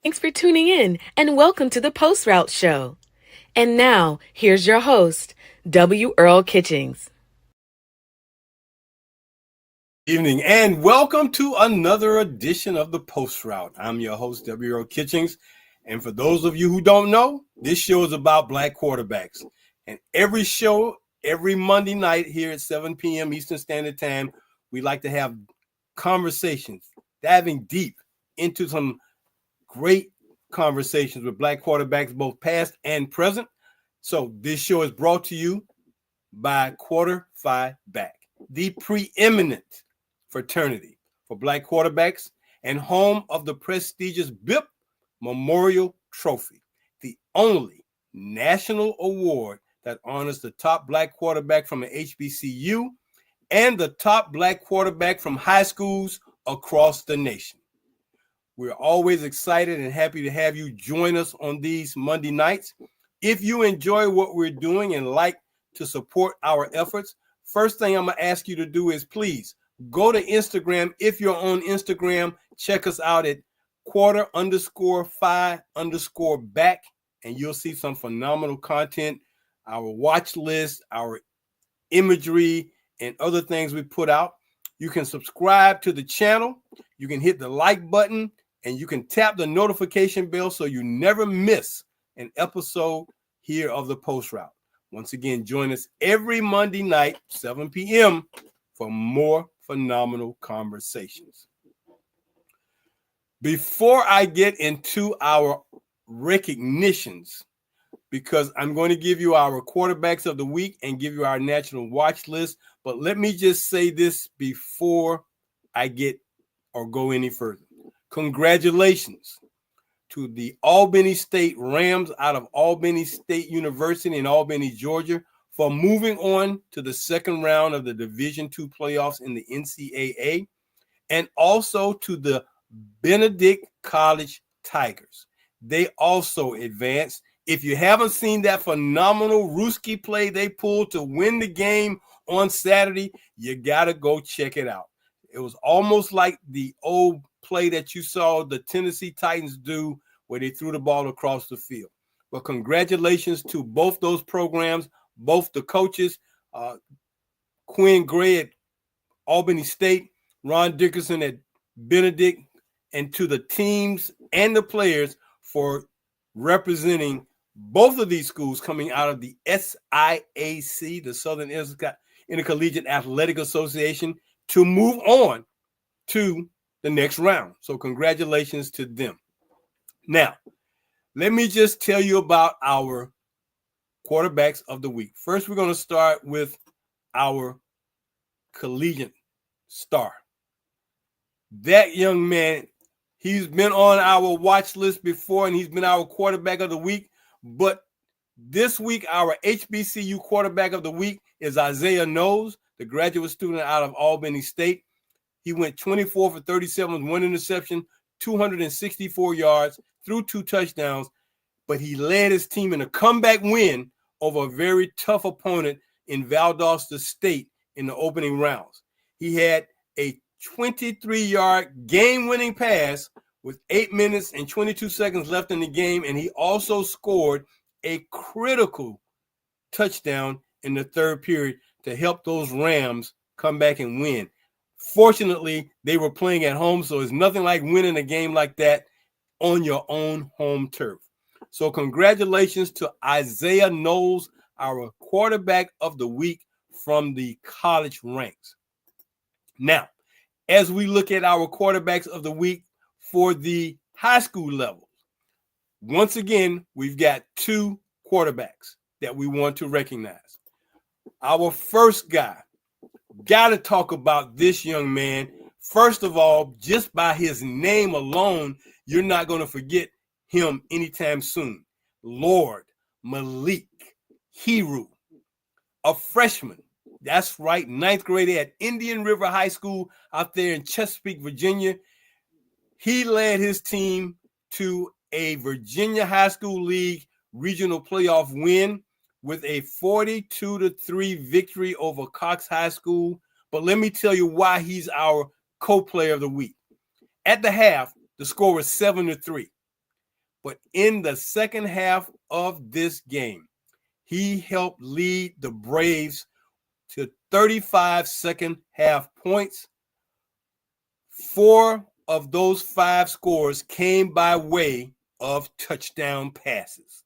Thanks for tuning in and welcome to the Post Route Show. And now, here's your host, W. Earl Kitchings. Evening and welcome to another edition of the Post Route. I'm your host, W. Earl Kitchings. And for those of you who don't know, this show is about black quarterbacks. And every show, every Monday night here at 7 p.m. Eastern Standard Time, we like to have conversations, diving deep into some great conversations with black quarterbacks, both past and present. So this show is brought to you by Quarter Phi Back, the preeminent fraternity for black quarterbacks and home of the prestigious BIP Memorial Trophy, the only national award that honors the top black quarterback from an HBCU and the top black quarterback from high schools across the nation. We're always excited and happy to have you join us on these Monday nights. If you enjoy what we're doing and like to support our efforts, first thing I'm going to ask you to do is please go to Instagram. If you're on Instagram, check us out at quarter_phi_back, and you'll see some phenomenal content, our watch list, our imagery, and other things we put out. You can subscribe to the channel. You can hit the like button, and you can tap the notification bell so you never miss an episode here of the Post Route. Once again, join us every Monday night, 7 p.m., for more phenomenal conversations. Before I get into our recognitions, because I'm going to give you our quarterbacks of the week and give you our national watch list, but let me just say this before I get or go any further. Congratulations to the Albany State Rams out of Albany State University in Albany, Georgia, for moving on to the second round of the Division II playoffs in the NCAA, and also to the Benedict College Tigers. They also advanced. If you haven't seen that phenomenal Ruski play they pulled to win the game on Saturday, you got to go check it out. It was almost like the old play that you saw the Tennessee Titans do where they threw the ball across the field. But congratulations to both those programs, both the coaches, Quinn Gray at Albany State, Ron Dickerson at Benedict, and to the teams and the players for representing both of these schools coming out of the SIAC, the Southern Intercollegiate Athletic Association, to move on to the next round. So congratulations to them. Now, let me just tell you about our quarterbacks of the week. First, we're going to start with our collegiate star. That young man, he's been on our watch list before, and he's been our quarterback of the week. But this week, our HBCU quarterback of the week is Isaiah Knowles, the graduate student out of Albany State. He went 24 for 37 with one interception, 264 yards, threw 2 touchdowns, but he led his team in a comeback win over a very tough opponent in Valdosta State in the opening rounds. He had a 23-yard game-winning pass with 8 minutes and 22 seconds left in the game, and he also scored a critical touchdown in the third period to help those Rams come back and win. Fortunately, they were playing at home, so it's nothing like winning a game like that on your own home turf. So congratulations to Isaiah Knowles, our quarterback of the week from the college ranks. Now, as we look at our quarterbacks of the week for the high school level, once again, we've got 2 quarterbacks that we want to recognize. Our first guy, got to talk about this young man. First of all, just by his name alone, you're not going to forget him anytime soon. Lord Malik Heru, a freshman. That's right, 9th grade at Indian River High School out there in Chesapeake, Virginia. He led his team to a Virginia High School League regional playoff win with a 42-3 victory over Cox High School. But let me tell you why he's our co-player of the week. At the half, the score was 7-3. But in the second half of this game, he helped lead the Braves to 35 second half points. 4 of those 5 scores came by way of touchdown passes.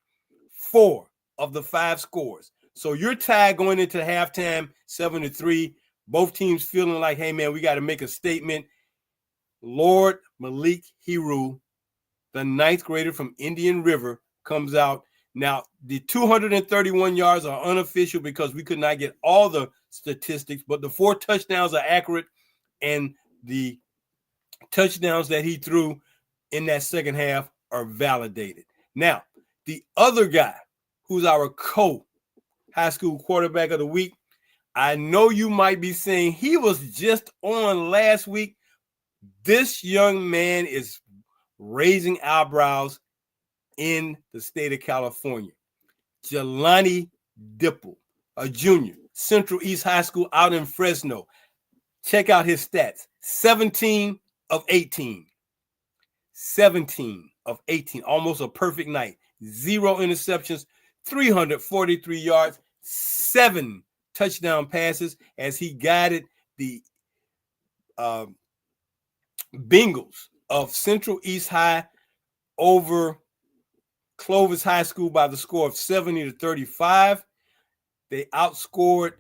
4 of the 5 scores. So you're tied going into halftime, 7-3. Both teams feeling like, hey, man, we got to make a statement. Lord Malik Heru, the 9th grader from Indian River, comes out. Now, the 231 yards are unofficial because we could not get all the statistics, but the 4 touchdowns are accurate, and the touchdowns that he threw in that second half are validated. Now, the other guy who's our high school quarterback of the week, I know you might be saying he was just on last week. This young man is raising eyebrows in the state of California. Jelani Dipple, a junior, Central East High School out in Fresno. Check out his stats. 17 of 18. 17 of 18. Almost a perfect night. 0 interceptions, 343 yards, 7 touchdown passes as he guided the Bengals of Central East High over Clovis High School by the score of 70-35. They outscored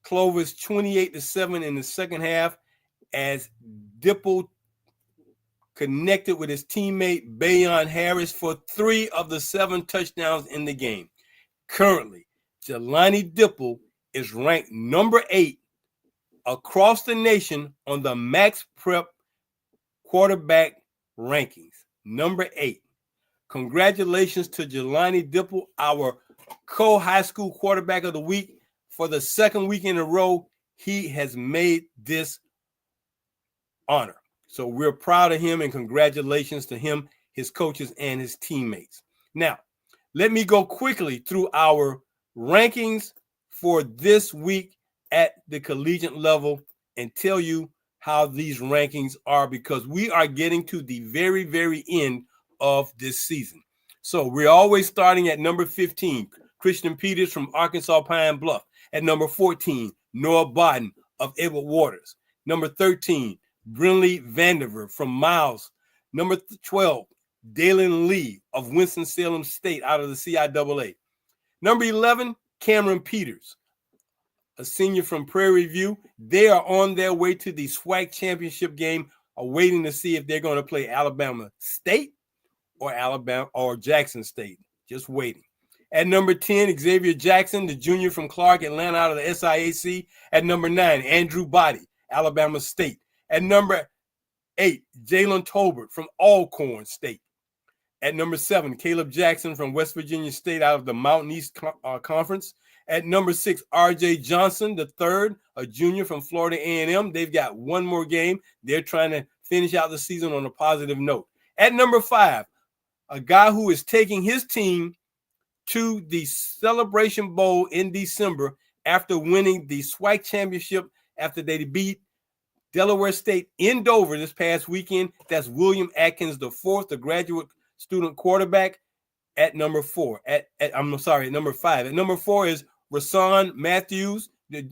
Clovis 28-7 in the second half as Dipple connected with his teammate Bayon Harris for 3 of the 7 touchdowns in the game. Currently, Jelani Dipple is ranked number 8 across the nation on the Max Prep quarterback rankings. Number 8. Congratulations to Jelani Dipple, our high school quarterback of the week. For the second week in a row, he has made this honor. So we're proud of him, and congratulations to him, his coaches, and his teammates. Now, let me go quickly through our rankings for this week at the collegiate level and tell you how these rankings are, because we are getting to the very, very end of this season. So we're always starting at number 15, Christian Peters from Arkansas Pine Bluff. At number 14, Noah Bodden of Edward Waters. Number 13, Brinley Vandiver from Miles. Number 12, Dalen Lee of Winston-Salem State out of the CIAA. Number 11, Cameron Peters, a senior from Prairie View. They are on their way to the SWAC championship game, waiting to see if they're going to play Alabama State or Jackson State. Just waiting. At number 10, Xavier Jackson, the junior from Clark, Atlanta, out of the SIAC. At number 9, Andrew Body, Alabama State. At number 8, Jalen Tolbert from Alcorn State. At number 7, Caleb Jackson from West Virginia State, out of the Mountain East Conference. At number 6, R.J. Johnson, the third, a junior from Florida A&M. They've got one more game. They're trying to finish out the season on a positive note. At number 5, a guy who is taking his team to the Celebration Bowl in December after winning the SWAC championship after they beat Delaware State in Dover this past weekend. That's William Atkins the fourth, the graduate student quarterback, at number 4. At number 5. At number 4 is Rasan Matthews, the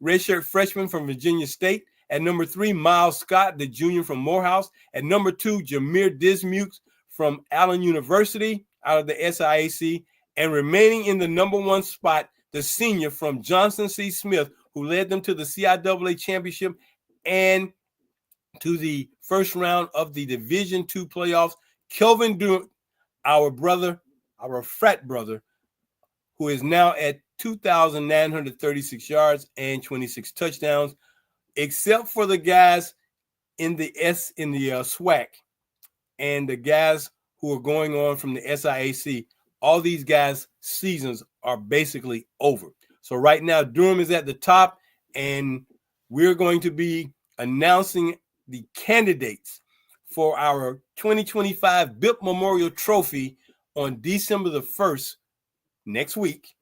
redshirt freshman from Virginia State. At number 3, Miles Scott, the junior from Morehouse. At number 2, Jameer Dismukes from Allen University, out of the SIAC. And remaining in the number 1 spot, the senior from Johnson C. Smith, who led them to the CIAA championship and to the first round of the Division II playoffs, Kelvin Durant, our frat brother, who is now at 2,936 yards and 26 touchdowns. Except for the guys in the SWAC and the guys who are going on from the SIAC, all these guys' seasons are basically over. So right now, Durham is at the top, and we're going to be announcing the candidates for our 2025 BIP Memorial Trophy on December the 1st, next week,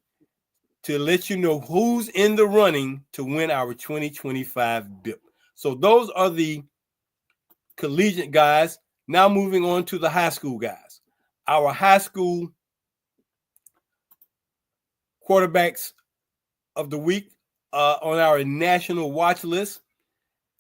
to let you know who's in the running to win our 2025 BIP. So those are the collegiate guys. Now moving on to the high school guys. Our high school quarterbacks of the week on our national watch list.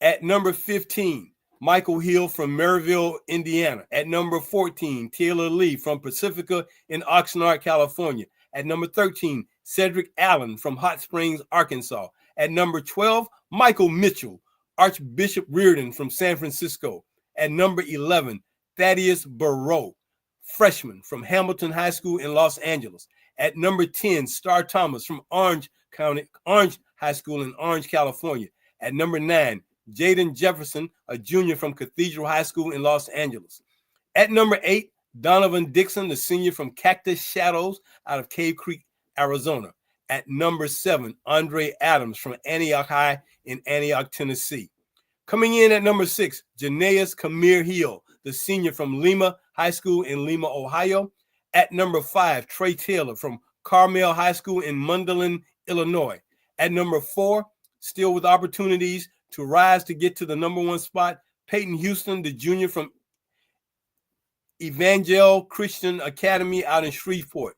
At number 15, Michael Hill from Maryville, Indiana. At number 14, Taylor Lee from Pacifica in Oxnard, California. At number 13, Cedric Allen from Hot Springs, Arkansas. At number 12, Michael Mitchell, Archbishop Reardon from San Francisco. At number 11, Thaddeus Burrow, freshman from Hamilton High School in Los Angeles. At number 10, Star Thomas from Orange High School in Orange, California. At number 9, Jaden Jefferson, a junior from Cathedral High School in Los Angeles. At number 8, Donovan Dixon, the senior from Cactus Shadows out of Cave Creek, Arizona. At number 7, Andre Adams from Antioch High in Antioch, Tennessee. Coming in at number 6, Janaeus Kamir Hill, the senior from Lima High School in Lima, Ohio. At number 5, Trey Taylor from Carmel High School in Mundelein, Illinois. At number 4, still with opportunities to rise to get to the number 1 spot, Peyton Houston, the junior from Evangel Christian Academy out in Shreveport.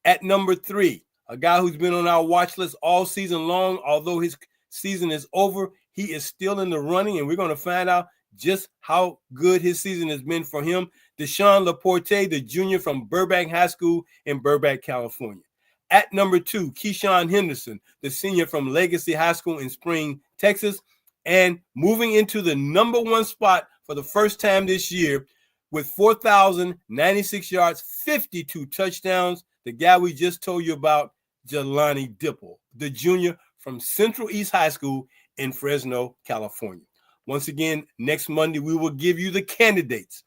At number 3, a guy who's been on our watch list all season long, although his season is over, he is still in the running, and we're going to find out just how good his season has been for him. Deshaun Laporte, the junior from Burbank High School in Burbank, California. At number 2, Keyshawn Henderson, the senior from Legacy High School in Spring, Texas. And moving into the number 1 spot for the first time this year with 4,096 yards, 52 touchdowns, the guy we just told you about, Jelani Dipple, the junior from Central East High School in Fresno, California. Once again, next Monday, we will give you the candidates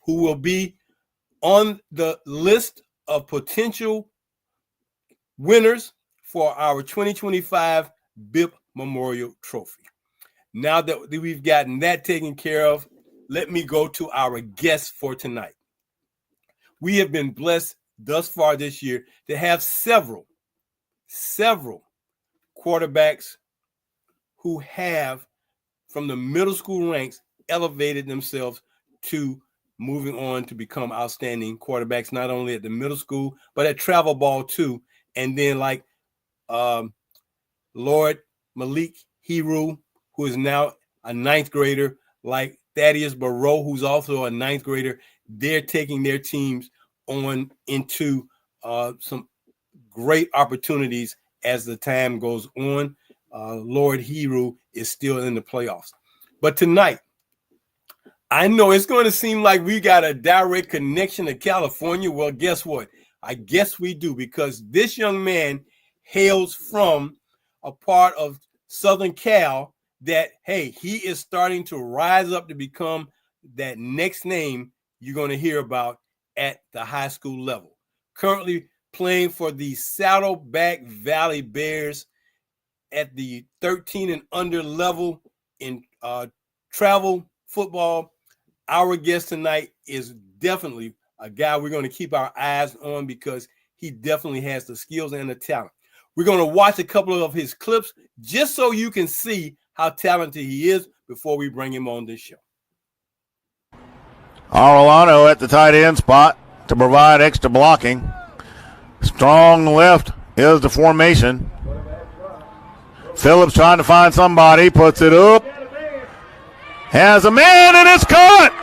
who will be on the list of potential winners for our 2025 BIP Memorial Trophy. Now that we've gotten that taken care of, let me go to our guests for tonight. We have been blessed thus far this year to have several quarterbacks who have, from the middle school ranks, elevated themselves to moving on to become outstanding quarterbacks, not only at the middle school, but at travel ball too. And then like Lord Malik Heru, who is now a 9th grader, like Thaddeus Burrow, who's also a 9th grader. They're taking their teams on into some great opportunities as the time goes on. Lord Heru is still in the playoffs. But tonight, I know it's going to seem like we got a direct connection to California. Well, guess what? I guess we do, because this young man hails from a part of Southern Cal that, hey, he is starting to rise up to become that next name you're going to hear about at the high school level. Currently playing for the Saddleback Valley Bears at the 13 and under level in travel football. Our guest tonight is definitely a guy we're going to keep our eyes on, because he definitely has the skills and the talent. We're going to watch a couple of his clips just so you can see how talented he is before we bring him on this show. Arellano at the tight end spot to provide extra blocking. Strong left is the formation. Phillips trying to find somebody, puts it up. Has a man, and it's caught.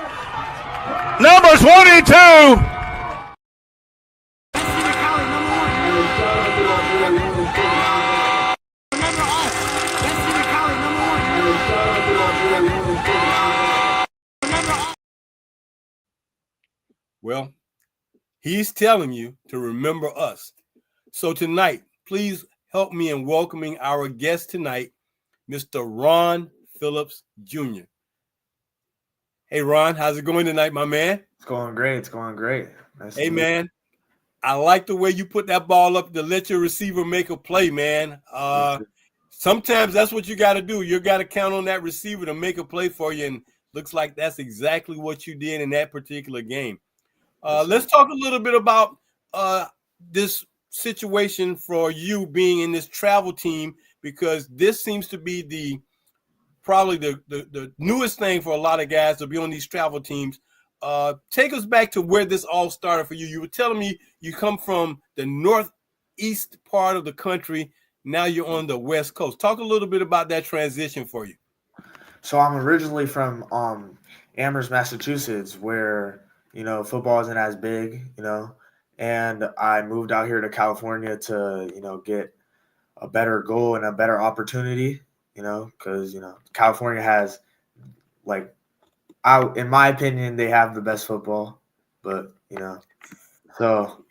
Number 22. Well, he's telling you to remember us. So tonight, please help me in welcoming our guest tonight, Mr. Ron Phillips Jr. Hey, Ron, how's it going tonight, my man? It's going great. It's going great. Nice hey, man, I like the way you put that ball up to let your receiver make a play, man. Sometimes that's what you got to do. You got to count on that receiver to make a play for you, and looks like that's exactly what you did in that particular game. Let's talk a little bit about this situation for you being in this travel team, because this seems to be probably the newest thing for a lot of guys to be on these travel teams. take us back to where this all started for you. You were telling me you come from the northeast part of the country. Now you're on the West Coast. Talk a little bit about that transition for you. So I'm originally from Amherst, Massachusetts, where football isn't as big, and I moved out here to California to get a better goal and a better opportunity, because California has, like, in my opinion, they have the best football, but so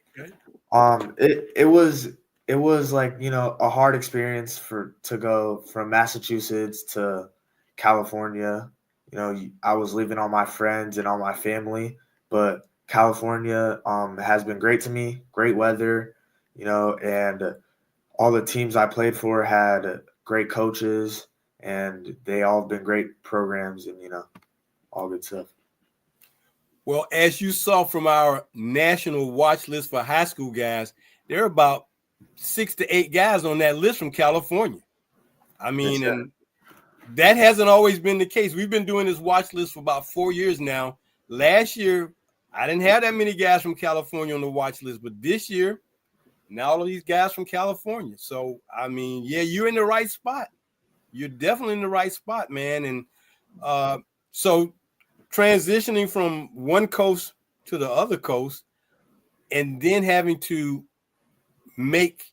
it was like a hard experience to go from Massachusetts to California. I was leaving all my friends and all my family, but California has been great to me. Great weather, and all the teams I played for had great coaches, and they all have been great programs, and all good stuff. Well, as you saw from our national watch list for high school guys, there are about 6 to 8 guys on that list from California. I mean, Yes, and that hasn't always been the case. We've been doing this watch list for about 4 years now. Last year, I didn't have that many guys from California on the watch list, but this year, now all of these guys from California. So, I mean, yeah, you're in the right spot. You're definitely in the right spot, man. And so transitioning from one coast to the other coast and then having to make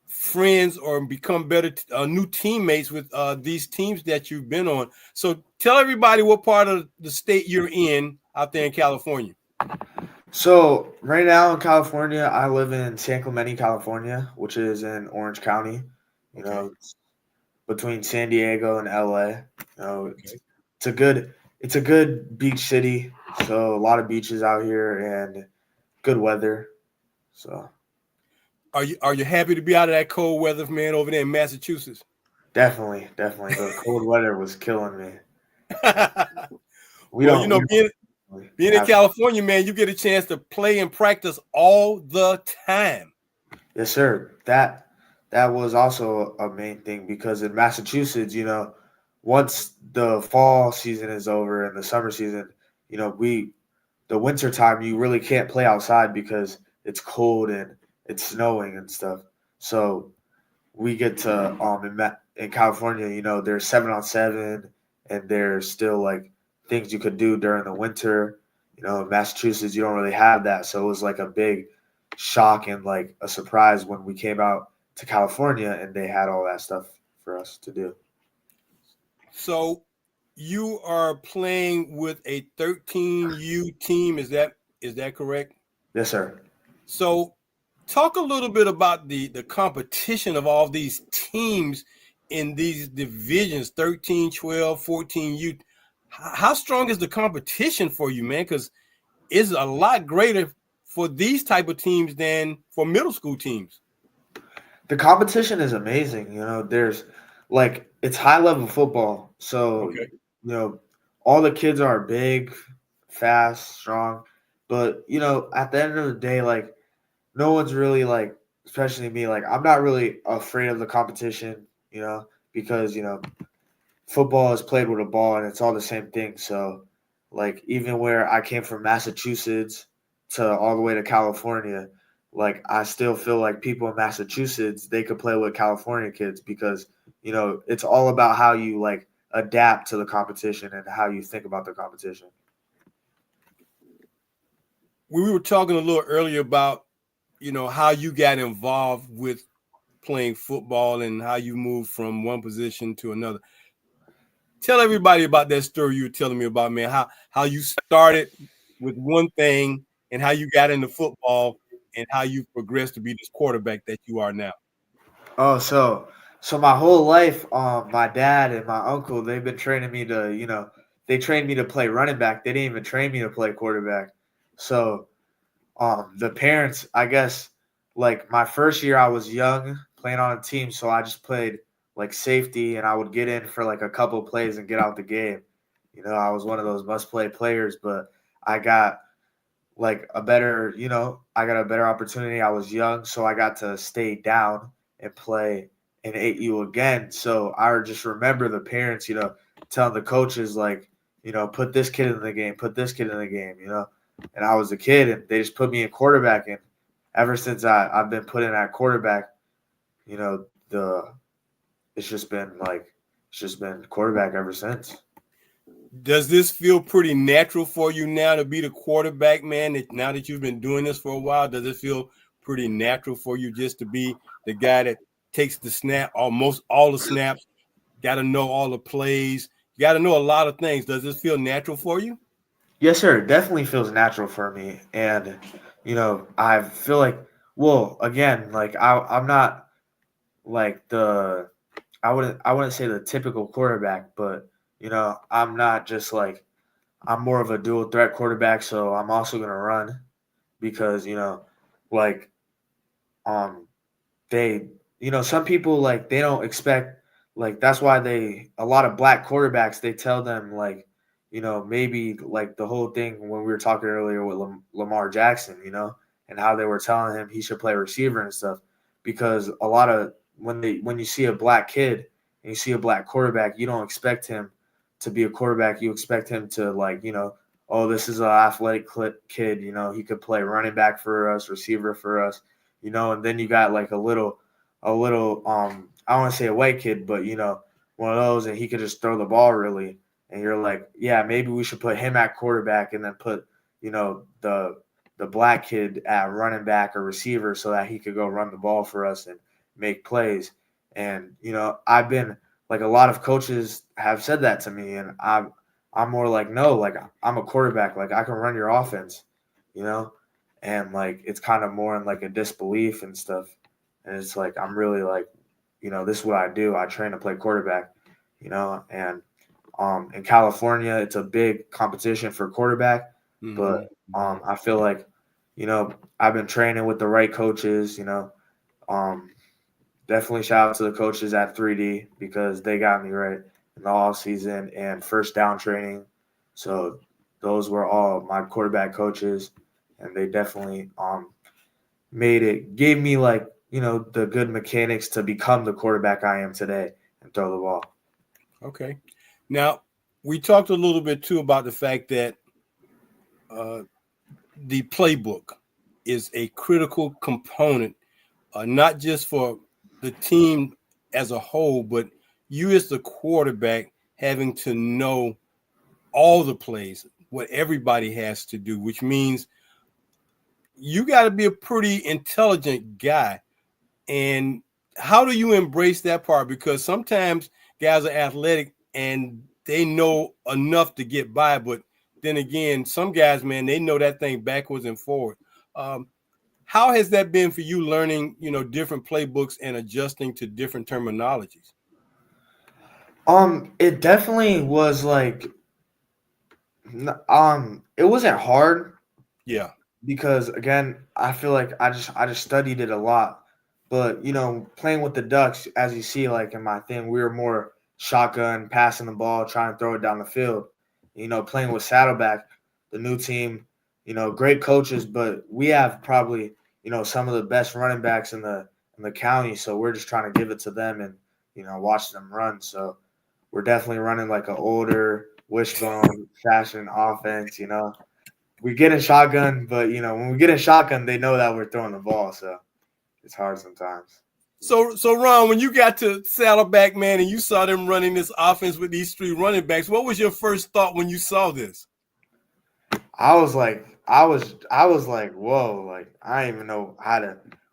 friends or become better new teammates with these teams that you've been on. So tell everybody what part of the state you're in out there in California. So right now in California, I live in San Clemente, California, which is in Orange County, between San Diego and LA. It's a good beach city. So a lot of beaches out here and good weather. So Are you happy to be out of that cold weather, man, over there in Massachusetts? definitely. The cold weather was killing me. Being in California, man, you get a chance to play and practice all the time. Yes, sir. That was also a main thing because in Massachusetts, once the fall season is over and the summer season, the winter time you really can't play outside because it's cold and it's snowing and stuff. So we get to in California, there's 7-on-7 and there's still like things you could do during the winter. In Massachusetts, you don't really have that. So it was like a big shock and like a surprise when we came out to California and they had all that stuff for us to do. So you are playing with a 13U team. Is that correct? Yes, sir. So talk a little bit about the competition of all these teams in these divisions, 13, 12, 14U. How strong is the competition for you, man? Because it's a lot greater for these type of teams than for middle school teams. The competition is amazing. There's it's high level football. So, all the kids are big, fast, strong. But, at the end of the day, like, no one's really especially me, I'm not really afraid of the competition, because, football is played with a ball and it's all the same thing. So, even where I came from Massachusetts to all the way to California, I still feel like people in Massachusetts, they could play with California kids because, it's all about how you adapt to the competition and how you think about the competition. We were talking a little earlier about, how you got involved with playing football and how you moved from one position to another. Tell everybody about that story you were telling me about, man, how you started with one thing and how you got into football and how you progressed to be this quarterback that you are now. Oh, so my whole life, my dad and my uncle, they've been training me to, they trained me to play running back. They didn't even train me to play quarterback. So the parents, I guess, my first year I was young playing on a team, so I just played safety and I would get in for a couple of plays and get out the game. I was one of those must-play players, but I got a better, I got a better opportunity. I was young, so I got to stay down and play in 8U again. So I just remember the parents, telling the coaches put this kid in the game, put this kid in the game, And I was a kid, and they just put me in quarterback. And ever since I've been put in at quarterback, it's just been quarterback ever since. Does this feel pretty natural for you now to be the quarterback, man? Now that you've been doing this for a while, does it feel pretty natural for you just to be the guy that takes the snap, almost all the snaps, got to know all the plays, you got to know a lot of things? Does this feel natural for you? Yes, sir. It definitely feels natural for me. And, I feel like, well, again, like I'm not like I wouldn't say the typical quarterback, but, I'm not just like, I'm more of a dual threat quarterback. So I'm also going to run because, like, they, some people, like, they don't expect, like, that's why a lot of black quarterbacks, they tell them, like, maybe like the whole thing when we were talking earlier with Lamar Jackson, and how they were telling him he should play receiver and stuff, because a lot of when you see a black kid and you see a black quarterback, you don't expect him to be a quarterback. You expect him to, like, oh, this is an athletic kid, he could play running back for us, receiver for us, and then you got like a little I don't want to say a white kid, but one of those, and he could just throw the ball really. And you're like, yeah, maybe we should put him at quarterback and then put, the black kid at running back or receiver so that he could go run the ball for us and make plays. And, I've been like, a lot of coaches have said that to me, and I'm more like, no, like, I'm a quarterback. Like, I can run your offense, and like, it's kind of more in like a disbelief and stuff. And it's like, I'm really like, this is what I do. I train to play quarterback, and in California, it's a big competition for quarterback, but I feel like, I've been training with the right coaches, definitely shout out to the coaches at 3D because they got me right in the off season and first down training. So those were all my quarterback coaches, and they definitely gave me like, the good mechanics to become the quarterback I am today and throw the ball. Okay. Now, we talked a little bit, too, about the fact that the playbook is a critical component, not just for the team as a whole, but you as the quarterback having to know all the plays, what everybody has to do, which means you got to be a pretty intelligent guy. And how do you embrace that part? Because sometimes guys are athletic and they know enough to get by, but then again, some guys, man, they know that thing backwards and forward. How has that been for you learning, different playbooks and adjusting to different terminologies? It definitely was like, it wasn't hard. Yeah. Because again, I feel like I just studied it a lot. But, playing with the Ducks, as you see, like in my thing, we were more shotgun, passing the ball, trying to throw it down the field. Playing with Saddleback, the new team, great coaches, but we have probably, some of the best running backs in the county. So we're just trying to give it to them and, watch them run. So we're definitely running like an older wishbone fashion offense, We get in shotgun, but, when we get in shotgun, they know that we're throwing the ball. So it's hard sometimes. So Ron, when you got to Saddleback, man, and you saw them running this offense with these three running backs, what was your first thought when you saw this? I was like, whoa, like, I didn't even know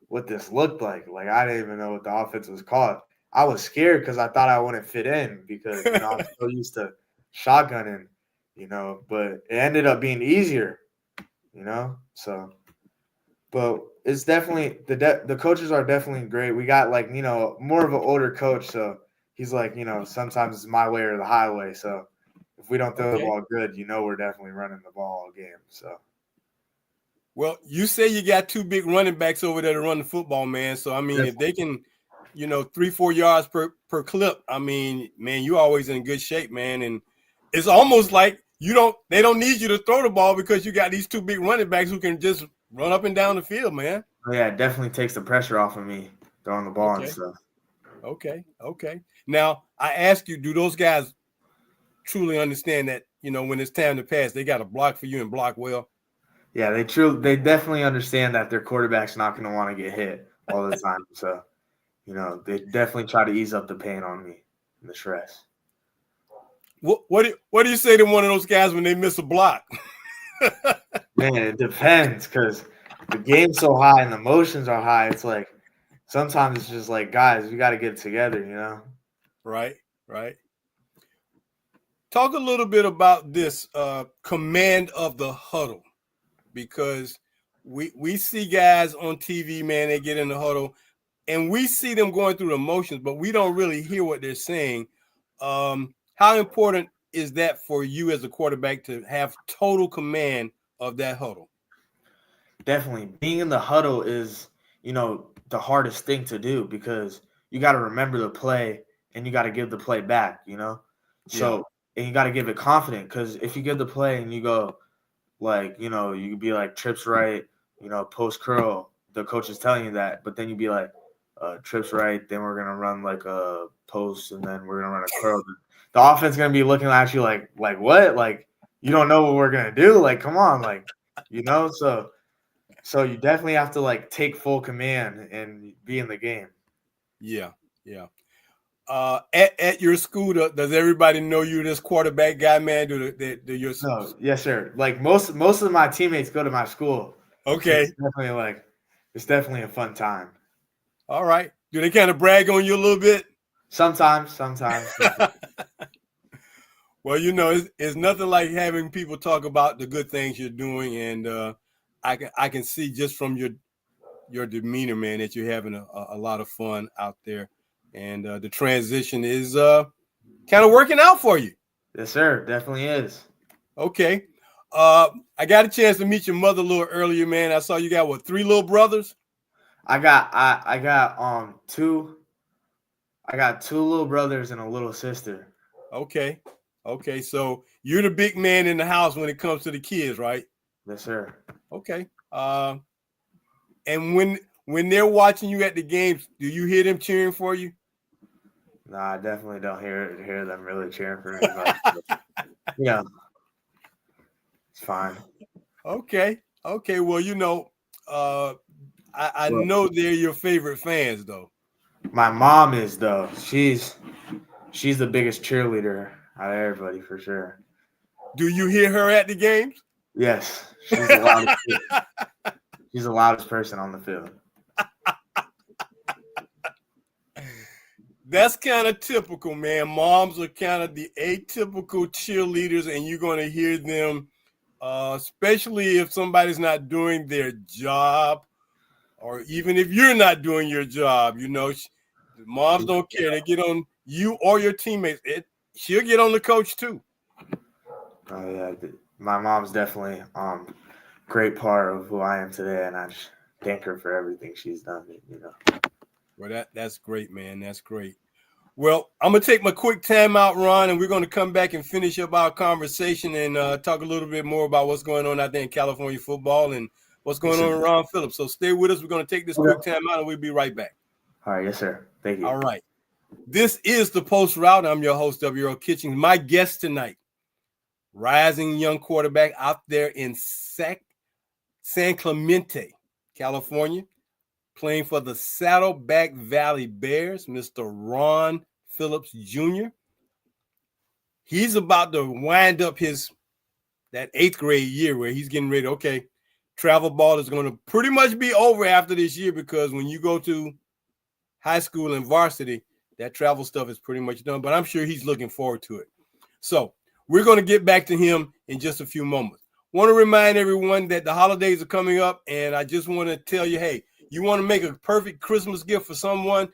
what this looked like. Like, I didn't even know what the offense was called. I was scared because I thought I wouldn't fit in because, I'm so used to shotgunning, but it ended up being easier, so. But it's definitely the coaches are definitely great. We got like, more of an older coach. So he's like, sometimes it's my way or the highway. So if we don't throw the ball good, we're definitely running the ball all game. So. Well, you say you got two big running backs over there to run the football, man. So, I mean, if they can, 3-4 yards per clip, I mean, man, you're always in good shape, man. And it's almost like they don't need you to throw the ball because you got these two big running backs who can just run up and down the field, man. Oh, yeah, it definitely takes the pressure off of me throwing the ball and stuff. Okay. Now, I ask you, do those guys truly understand that when it's time to pass, they got to block for you and block well. Yeah, they definitely understand that their quarterback's not going to want to get hit all the time. So, they definitely try to ease up the pain on me and the stress. What do you say to one of those guys when they miss a block? Man, it depends because the game's so high and the emotions are high. It's like sometimes it's just like, guys, we got to get together, Right. Talk a little bit about this command of the huddle, because we see guys on TV, man, they get in the huddle, and we see them going through the motions, but we don't really hear what they're saying. How important is that for you as a quarterback to have total command of that huddle? Definitely. Being in the huddle is, the hardest thing to do because you got to remember the play and you got to give the play back, So, and you got to give it confident because if you give the play and you go, like, you could be like trips right, post curl, the coach is telling you that, but then you'd be like, trips right, then we're going to run like a post and then we're going to run a curl. The offense is going to be looking at you like what? Like, you don't know what we're going to do? Like, come on, like, so you definitely have to like take full command and be in the game. Yeah. At your school, does everybody know you this quarterback guy, man? No, yes, sir. Like most of my teammates go to my school. Okay. So it's definitely a fun time. All right. Do they kind of brag on you a little bit? Sometimes. Well, it's nothing like having people talk about the good things you're doing, and I can see just from your demeanor, man, that you're having a lot of fun out there, and the transition is kind of working out for you. Yes, sir. Definitely is. Okay. I got a chance to meet your mother a little earlier, man. I saw you got 3 little brothers? I got two little brothers and a little sister. Okay. So you're the big man in the house when it comes to the kids, right? Yes, sir. Okay. And when they're watching you at the games, do you hear them cheering for you? No, I definitely don't hear them really cheering for me. But, it's fine. Okay. Well, I know they're your favorite fans, though. My mom is, though. She's the biggest cheerleader out of everybody for sure. Do you hear her at the games? Yes, she's the loudest. She's the loudest person on the field. That's kind of typical, man. Moms are kind of the atypical cheerleaders, and you're going to hear them, especially if somebody's not doing their job, or even if you're not doing your job. Moms don't care. They get on you or your teammates. She'll get on the coach too. Oh yeah, my mom's definitely great part of who I am today, and I just thank her for everything she's done. Well, that's great, man. That's great. Well, I'm going to take my quick time out, Ron, and we're going to come back and finish up our conversation and talk a little bit more about what's going on out there in California football and what's going on around Phillips. So stay with us. We're going to take this quick time out, and we'll be right back. All right. Yes, sir. Thank you. All right. This is the Post Route. I'm your host, Earl Kitchings. My guest tonight, rising young quarterback out there in San Clemente, California, playing for the Saddleback Valley Bears, Mr. Ron Phillips Jr. He's about to wind up that 8th grade year where he's getting ready. Okay, travel ball is going to pretty much be over after this year, because when you go to high school and varsity, that travel stuff is pretty much done. But I'm sure he's looking forward to it. So we're going to get back to him in just a few moments. Want to remind everyone that the holidays are coming up, and I just want to tell you, hey, you want to make a perfect Christmas gift for someone?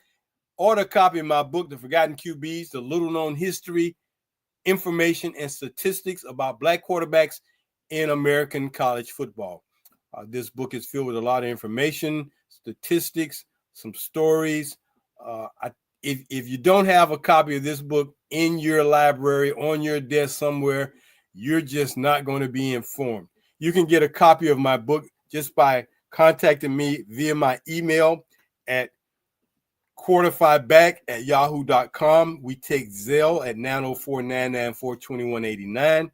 Order a copy of my book, The Forgotten QBs, the little-known history, information, and statistics about Black quarterbacks in American college football. This book is filled with a lot of information, statistics, some stories. If you don't have a copy of this book in your library, on your desk somewhere, you're just not going to be informed. You can get a copy of my book just by contacting me via my email at quarterfiveback@yahoo.com. We take Zelle at 904-994-2189.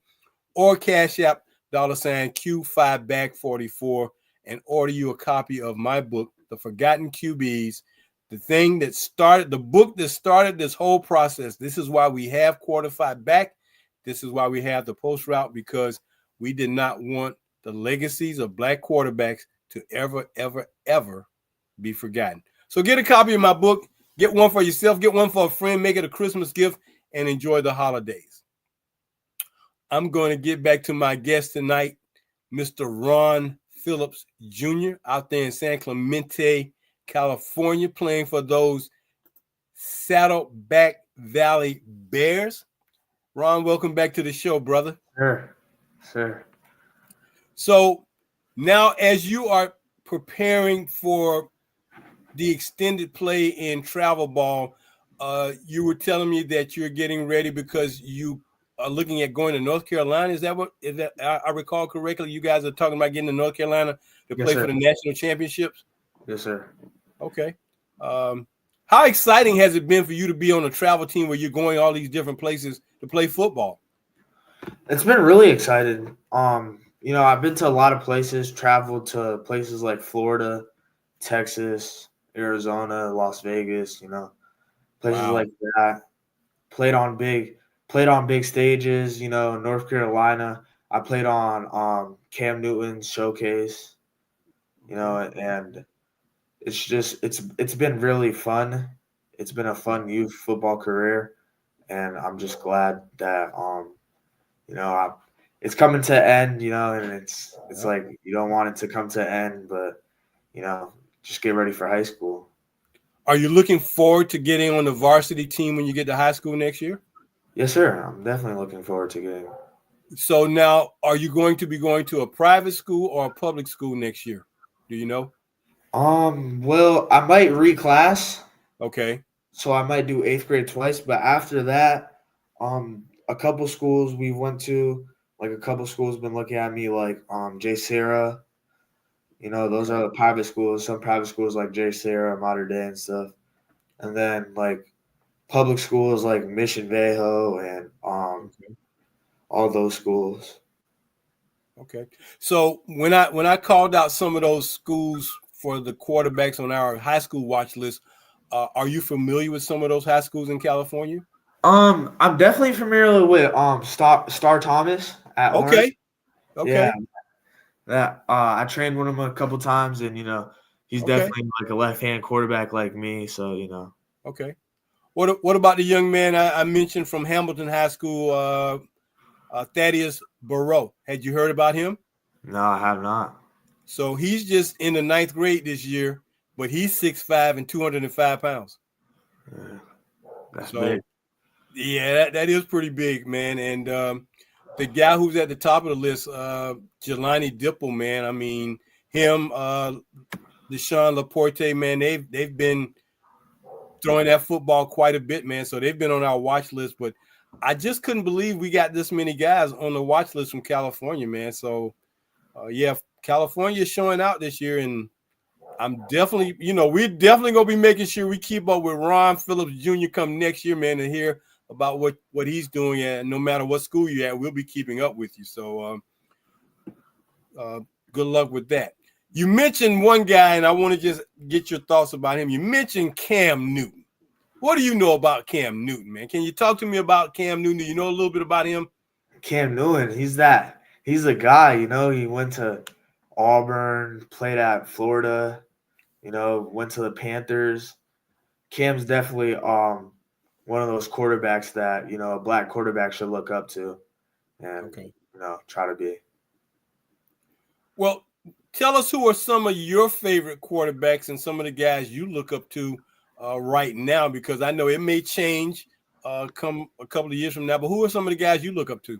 or Cash App $Q5Back44 and order you a copy of my book, The Forgotten QBs, the book that started this whole process. This is why we have Quarterback Back. This is why we have the post route, because we did not want the legacies of black quarterbacks to ever, ever, ever be forgotten. So get a copy of my book. Get one for yourself. Get one for a friend. Make it a Christmas gift and enjoy the holidays. I'm going to get back to my guest tonight, Mr. Ron Phillips Jr. out there in San Clemente, California, playing for those Saddleback Valley Bears. Ron, welcome back to the show, brother. Sure. So now, as you are preparing for the extended play in travel ball, you were telling me that you're getting ready because you are looking at going to North Carolina. Is that I recall correctly? You guys are talking about getting to North Carolina to play for the national championships? Yes, sir. Okay. How exciting has it been for you to be on a travel team where you're going all these different places to play football? It's been really exciting. I've been to a lot of places, traveled to places like Florida, Texas, Arizona, Las Vegas, places like that. Played on big stages, North Carolina. I played on Cam Newton's showcase, and it's been really fun. It's been a fun youth football career, and I'm just glad that it's coming to an end, and it's like you don't want it to come to an end, but just get ready for high school. Are you looking forward to getting on the varsity team when you get to high school next year? Yes, sir. I'm definitely looking forward to getting. So now, are you going to be going to a private school or a public school next year? Do you know? Well, I might reclass. Okay. So I might do 8th grade twice, but after that, a couple schools we went to, like a couple schools been looking at me, like J. Sarah. Those are the private schools. Some private schools like J. Sarah, Mater Dei and stuff. And then like public schools like Mission Viejo and all those schools. Okay. So when I called out some of those schools for the quarterbacks on our high school watch list, are you familiar with some of those high schools in California? I'm definitely familiar with Star Thomas at Orange. Okay. Yeah. That I trained with him a couple times, and he's definitely like a left-hand quarterback like me. So Okay. What about the young man I mentioned from Hamilton High School, Thaddeus Burrow? Had you heard about him? No, I have not. So he's just in the 9th grade this year, but he's 6'5" and 205 pounds. Yeah, that's big. Yeah, that is pretty big, man. And the guy who's at the top of the list, Jelani Dipple, man. I mean, him, Deshaun Laporte, man. They've been throwing that football quite a bit, man. So they've been on our watch list. But I just couldn't believe we got this many guys on the watch list from California, man. So, California is showing out this year, and I'm definitely, we're definitely gonna be making sure we keep up with Ron Phillips Jr. come next year, man, and hear about what he's doing. And no matter what school you're at, we'll be keeping up with you. So, good luck with that. You mentioned one guy, and I want to just get your thoughts about him. You mentioned Cam Newton. What do you know about Cam Newton, man? Can you talk to me about Cam Newton? Do you know a little bit about him? Cam Newton, he's a guy, he went to Auburn, played at Florida, went to the Panthers. Cam's definitely one of those quarterbacks that, a black quarterback should look up to and, try to be. Well, tell us who are some of your favorite quarterbacks and some of the guys you look up to right now, because I know it may change come a couple of years from now, but who are some of the guys you look up to?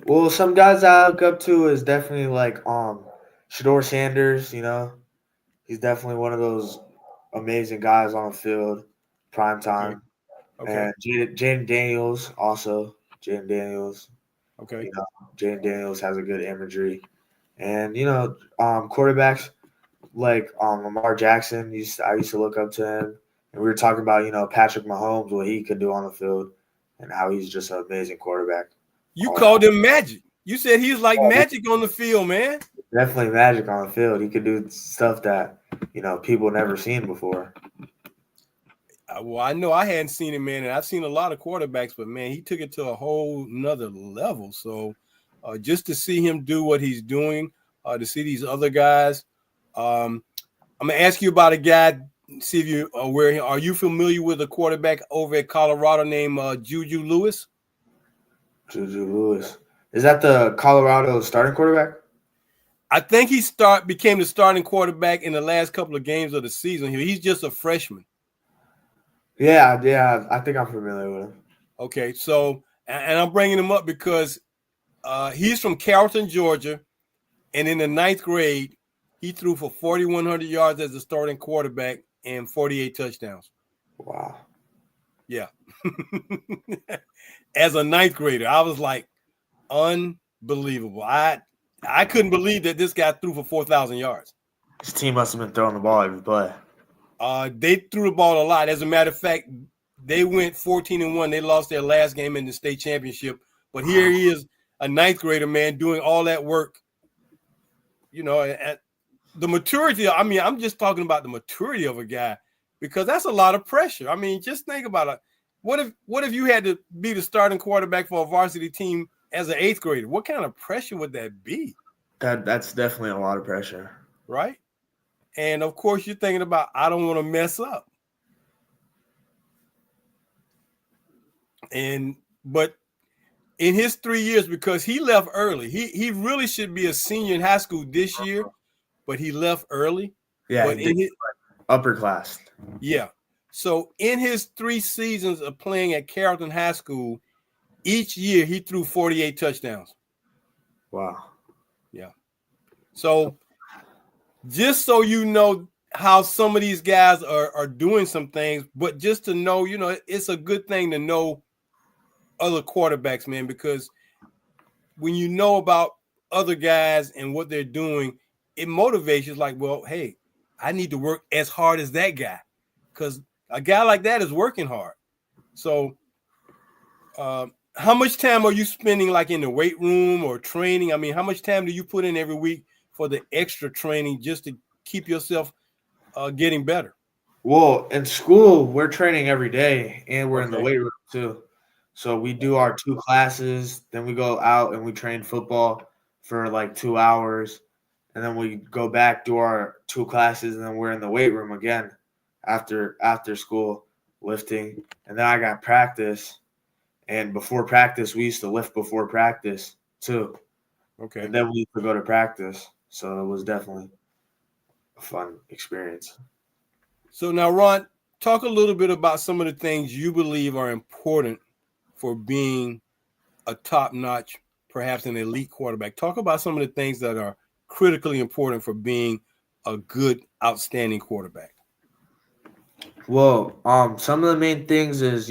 Well, some guys I look up to is definitely like Shedeur Sanders, He's definitely one of those amazing guys on the field, prime time. Okay. And Jaden Daniels also. Jaden Daniels. Okay. Jaden Daniels has a good imagery. And, quarterbacks like Lamar Jackson, I used to look up to him. And we were talking about, Patrick Mahomes, what he could do on the field and how he's just an amazing quarterback. You called him Magic. You said he's like magic on the field, man. Definitely magic on the field. He could do stuff that, people never seen before. Well, I know I hadn't seen it, man, and I've seen a lot of quarterbacks, but, man, he took it to a whole nother level. So just to see him do what he's doing, to see these other guys, I'm going to ask you about a guy, see if you are aware. Are you familiar with a quarterback over at Colorado named Juju Lewis? Juju Lewis. Is that the Colorado starting quarterback? I think he became the starting quarterback in the last couple of games of the season. He's just a freshman. Yeah, I think I'm familiar with him. Okay, so, and I'm bringing him up because he's from Carrollton, Georgia, and in the 9th grade, he threw for 4,100 yards as a starting quarterback and 48 touchdowns. Wow. Yeah. As a 9th grader, I was like, unbelievable. I couldn't believe that this guy threw for 4,000 yards. His team must have been throwing the ball every play. They threw the ball a lot. As a matter of fact, they went 14-1. They lost their last game in the state championship. But here he is, a 9th grader, man, doing all that work. At the maturity. I mean, I'm just talking about the maturity of a guy, because that's a lot of pressure. I mean, just think about it. What if you had to be the starting quarterback for a varsity team as an 8th grader? What kind of pressure would that be? That's definitely a lot of pressure. Right? And, of course, you're thinking about, I don't want to mess up. But in his 3 years, because he left early, he really should be a senior in high school this year, but he left early. Yeah, but in his upper class. Yeah. So in his 3 seasons of playing at Carrollton High School, each year he threw 48 touchdowns. Wow. Yeah. So just so you know how some of these guys are doing some things, but just to know, it's a good thing to know other quarterbacks, man, because when you know about other guys and what they're doing, it motivates you. It's like, well, hey, I need to work as hard as that guy, because a guy like that is working hard. So how much time are you spending like in the weight room or training? I mean, how much time do you put in every week for the extra training just to keep yourself getting better? Well, in school, we're training every day, and we're in the weight room too. So we do our 2 classes, then we go out and we train football for like 2 hours, and then we go back, do our 2 classes, and then we're in the weight room again after school lifting. And then I got practice, and before practice, we used to lift before practice too. Okay. And then we used to go to practice. So it was definitely a fun experience. So now, Ron, talk a little bit about some of the things you believe are important for being a top-notch, perhaps an elite quarterback. Talk about some of the things that are critically important for being a good, outstanding quarterback. Well, some of the main things is,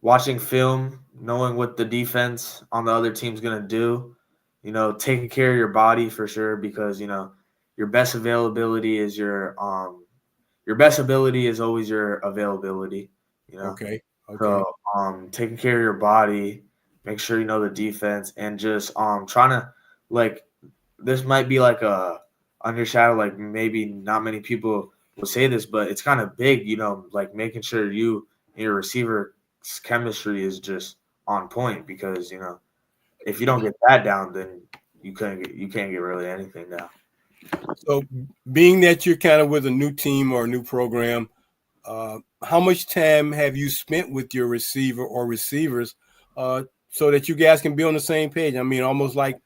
watching film, knowing what the defense on the other team's going to do, taking care of your body for sure, because, your best availability is your best ability is always your availability, Okay. So, taking care of your body, make sure you know the defense, and just trying to, like, this might be like a undershadow, like maybe not many people will say this, but it's kind of big, like making sure you and your receiver's chemistry is just on point, because if you don't get that down, then you can't get really anything down. So being that you're kind of with a new team or a new program, how much time have you spent with your receiver or receivers so that you guys can be on the same page? I mean, almost like,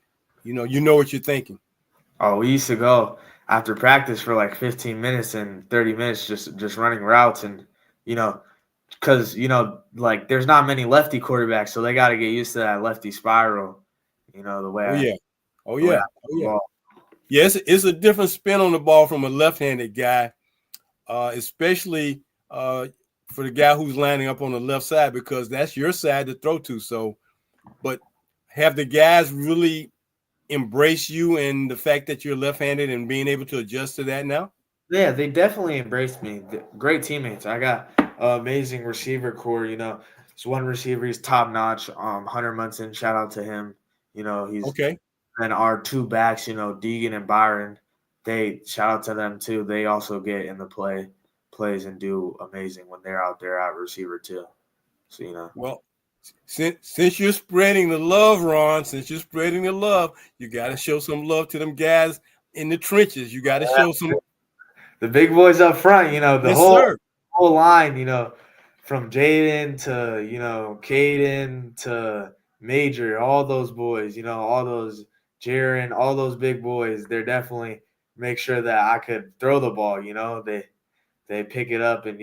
you know what you're thinking. Oh, we used to go after practice for like 15 minutes and 30 minutes just running routes, and, because, like there's not many lefty quarterbacks, so they got to get used to that lefty spiral, the way. Oh, yeah. Yes, it's a different spin on the ball from a left-handed guy, especially for the guy who's lining up on the left side, because that's your side to throw to. So, but have the guys really embrace you and the fact that you're left-handed and being able to adjust to that now? Yeah, they definitely embraced me. Great teammates. I got an amazing receiver core. It's one receiver, he's top-notch. Hunter Munson, shout out to him. He's okay. And our two backs, Deegan and Byron, they shout out to them too. They also get in the plays and do amazing when they're out there at receiver too. So Well, since you're spreading the love, Ron, since you're spreading the love, you got to show some love to them guys in the trenches. You got to show some. The big boys up front, the Yes, sir. whole line, from Jaden to Caden to Major, all those boys, all those Jaron, all those big boys. They're definitely make sure that I could throw the ball. They pick it up and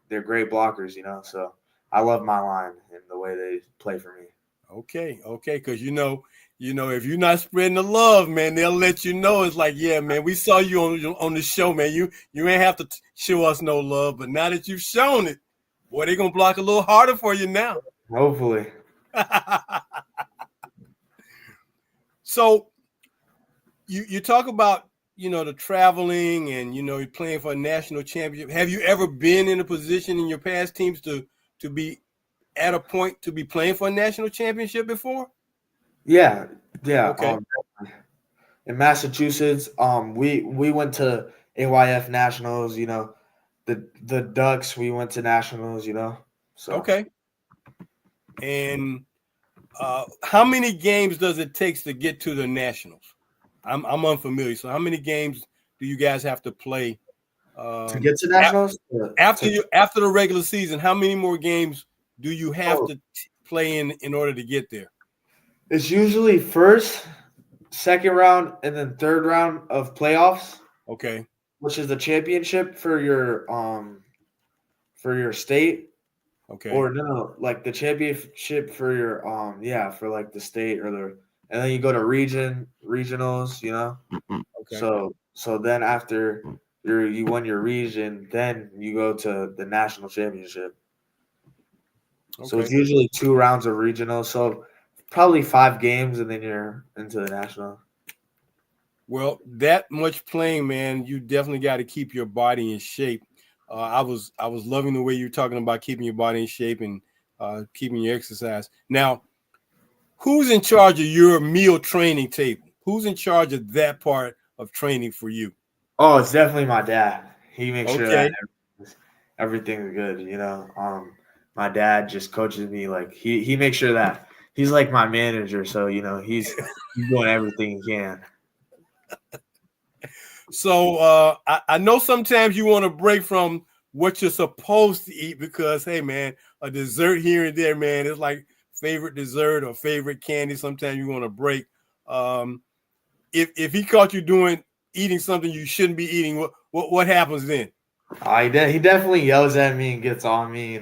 they're great blockers. So I love my line and the way they play for me. Okay, because if you're not spreading the love, man, they'll let you know. It's like, yeah, man, we saw you on the show, man. You ain't have to show us no love, but now that you've shown it, boy, they're gonna block a little harder for you now. Hopefully. So you talk about the traveling and you're playing for a national championship. Have you ever been in a position in your past teams to be at a point to be playing for a national championship before? Yeah. Okay. In Massachusetts, we went to AYF nationals. The Ducks, we went to nationals. So okay. And how many games does it take to get to the nationals? I'm unfamiliar. So how many games do you guys have to play to get to nationals? After the regular season, how many more games do you have to play in order to get there? It's usually first, second round, and then third round of playoffs. Okay. Which is the championship for your state. Okay. Or no, like the championship for your for like the state and then you go to regionals, Okay. So then after you won your region, then you go to the national championship. Okay. So it's usually 2 rounds of regional, so probably 5 games and then you're into the national. Well, that much playing, man, you definitely got to keep your body in shape. I was loving the way you're talking about keeping your body in shape and keeping your exercise. Now, who's in charge of your meal training table? Who's in charge of that part of training for you? Oh, it's definitely my dad. He makes sure that everything's good. My dad just coaches me. Like he makes sure that he's like my manager. So he's doing everything he can. So I know sometimes you want to break from what you're supposed to eat because, hey, man, a dessert here and there, man, it's like favorite dessert or favorite candy. Sometimes you want to break. If he caught you eating something you shouldn't be eating, what happens then? He definitely yells at me and gets on me.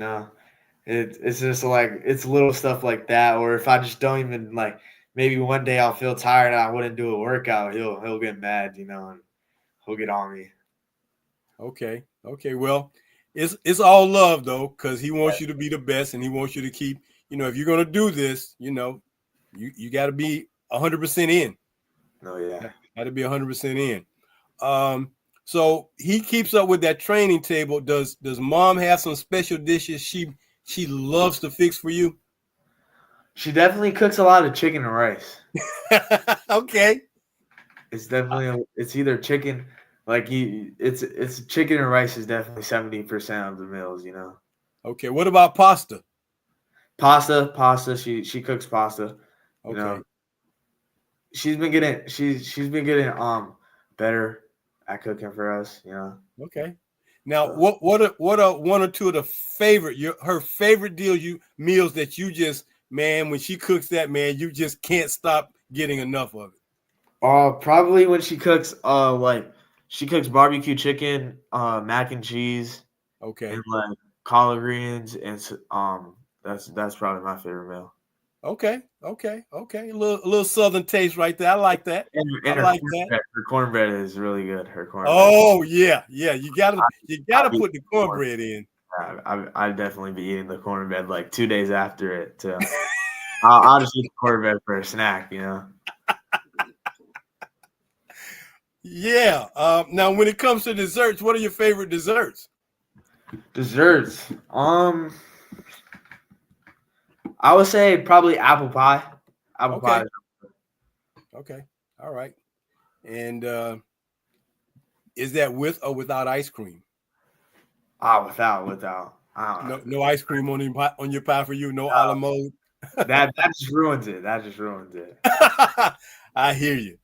It's just like it's little stuff like that. Or if I just don't even like, maybe one day I'll feel tired and I wouldn't do a workout. He'll get mad, and he'll get on me. Okay. Well, it's all love though, because he wants you to be the best, and he wants you to keep. If you're gonna do this, you got to be 100% in. Oh yeah, got to be 100% in. So he keeps up with that training table. Does mom have some special dishes she loves to fix for you? She definitely cooks a lot of chicken and rice. Okay. It's definitely it's either chicken. Like it's chicken and rice is definitely 70% of the meals, Okay, what about pasta? Pasta. She cooks pasta. Okay. She's been getting better at cooking for us, Okay. Now, what are one or two of the her favorite meals that you just, man, when she cooks that, man, you just can't stop getting enough of it? Probably when she cooks she cooks barbecue chicken, mac and cheese, okay, and like collard greens, and that's probably my favorite meal. Okay. A little southern taste right there. I like that. And her cornbread is really good. Her cornbread. Oh yeah. You gotta put the cornbread in. I'd definitely be eating the cornbread like 2 days after it too. I'll just eat the cornbread for a snack, Yeah. Now, when it comes to desserts, what are your favorite desserts? Desserts. I would say probably apple pie. Apple pie is Okay. All right. And is that with or without ice cream? Without. No ice cream on your pie for you. No a la mode. That just ruins it. That just ruins it. I hear you.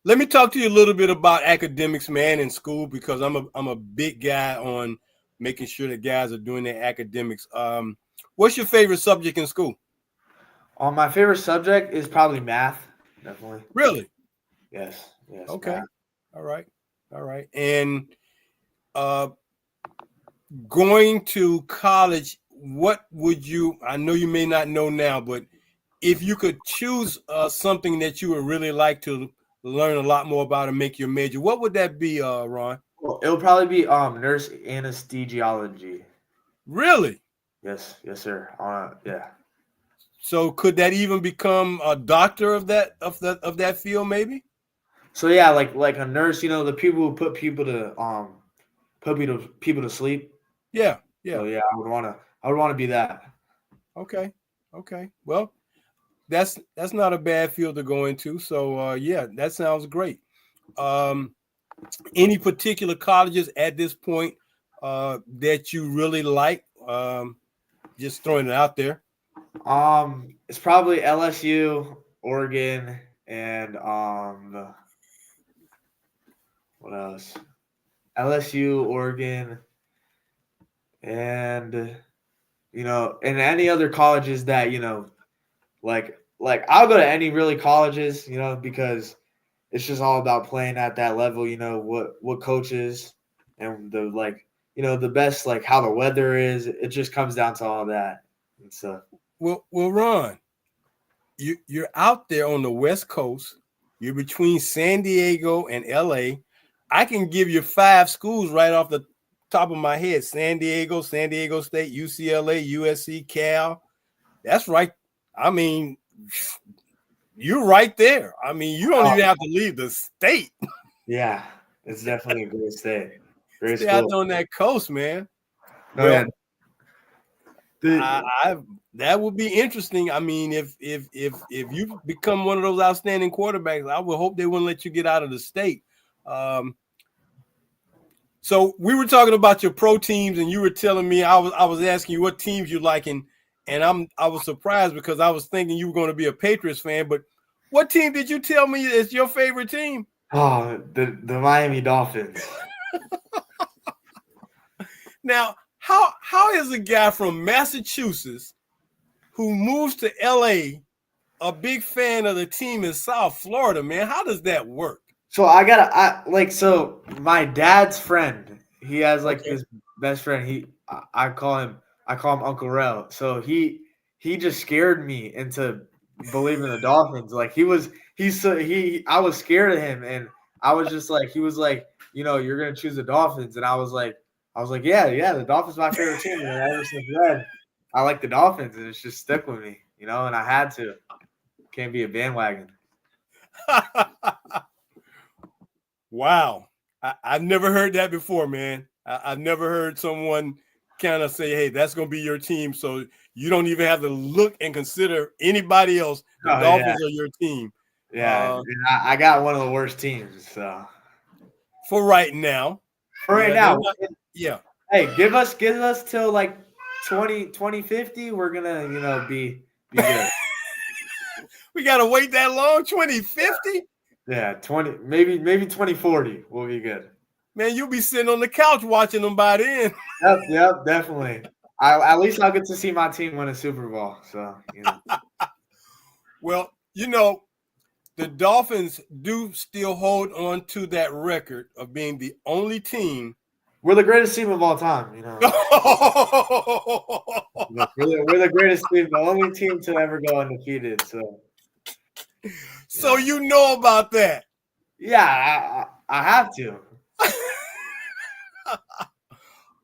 Let me talk to you a little bit about academics, man, in school, because I'm a big guy on making sure that guys are doing their academics. What's your favorite subject in school? My favorite subject is probably math. Definitely. Really? Yes. Okay. Math. All right. And going to college, what would you? I know you may not know now, but if you could choose something that you would really like to learn a lot more about and make your major, what would that be, Ron? Well, it'll probably be nurse anesthesiology. Really? Yes, sir. Yeah. So could that even become a doctor of that field, maybe? So yeah, like a nurse, the people who put people to sleep. Yeah. So yeah, I would want to be that. Okay. Well, that's not a bad field to go into. So yeah, that sounds great. Any particular colleges at this point that you really like? Just throwing it out there. It's probably LSU, Oregon, and what else? LSU, Oregon, and and any other colleges that like I'll go to any really colleges, because it's just all about playing at that level. What coaches and the best, like how the weather is. It just comes down to all that and stuff. Well, Ron, you're out there on the West Coast. You're between San Diego and LA. I can give you 5 schools right off the top of my head: San Diego State, UCLA, USC, Cal. That's right. I mean, you're right there. I mean, you don't even have to leave the state. Yeah, it's definitely a great state. Great Stay out there on that coast, man. Oh, yeah. That would be interesting. I mean, if you become one of those outstanding quarterbacks, I would hope they wouldn't let you get out of the state. So we were talking about your pro teams, and you were telling me I was asking you what teams you like, and I was surprised because I was thinking you were going to be a Patriots fan. But what team did you tell me is your favorite team? Oh, the Miami Dolphins. Now, how is a guy from Massachusetts who moves to LA a big fan of the team in South Florida, man? How does that work? So so my dad's friend, he has his best friend. I call him Uncle Rel. So he just scared me into believing the Dolphins. Like I was scared of him, and I was just like, he was like, you're gonna choose the Dolphins, and I was like, yeah, the Dolphins are my favorite team, and ever since then, I like the Dolphins, and it's just stuck with me, and I had to. Can't be a bandwagon. Wow. I've never heard that before, man. I've never heard someone kind of say, hey, that's going to be your team. So you don't even have to look and consider anybody else. The Dolphins are your team. Yeah. I got one of the worst teams. So for right now. Yeah. Hey, give us till 2050. We're going to, be good. We got to wait that long? 2050? Yeah, maybe 2040 will be good. Man, you'll be sitting on the couch watching them by then. Yep, definitely. At least I'll get to see my team win a Super Bowl. So, Well, the Dolphins do still hold on to that record of being the only team. We're the greatest team of all time, We're the greatest team, the only team to ever go undefeated. So you know about that? Yeah, I have to.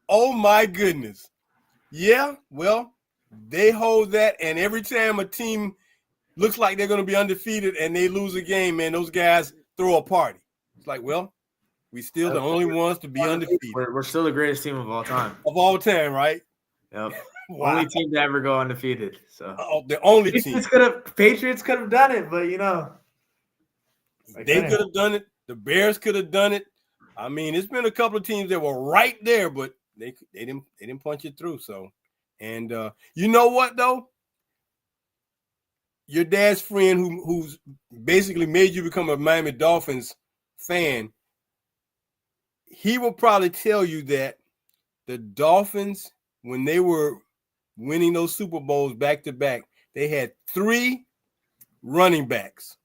Oh my goodness. Yeah, well, they hold that, and every time a team looks like they're going to be undefeated and they lose a game, man, those guys throw a party. It's like, well, we still the only ones to be undefeated. We're still the greatest team of all time. Of all time, right? Yep. Wow. Only team to ever go undefeated. So the only team. Patriots could have done it, but they could have done it. The Bears could have done it. I mean, it's been a couple of teams that were right there, but they didn't punch it through. So, and you know what though? Your dad's friend who's basically made you become a Miami Dolphins fan, he will probably tell you that the Dolphins, when they were winning those Super Bowls back to back, they had 3 running backs.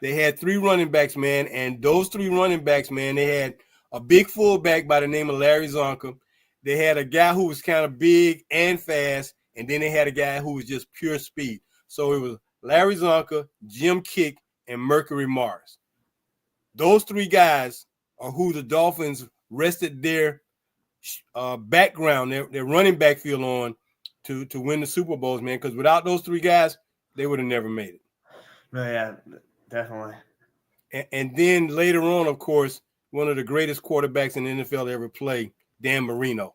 They had 3 running backs, man, and those 3 running backs, man, they had a big fullback by the name of Larry Zonka. They had a guy who was kind of big and fast, and then they had a guy who was just pure speed. So it was Larry Zonka, Jim Kick, and Mercury Morris. Those 3 guys are who the Dolphins rested their background, their running back field on to win the Super Bowls, man, because without those 3 guys, they would have never made it. No, yeah, definitely. And then later on, of course, one of the greatest quarterbacks in the NFL to ever play, Dan Marino.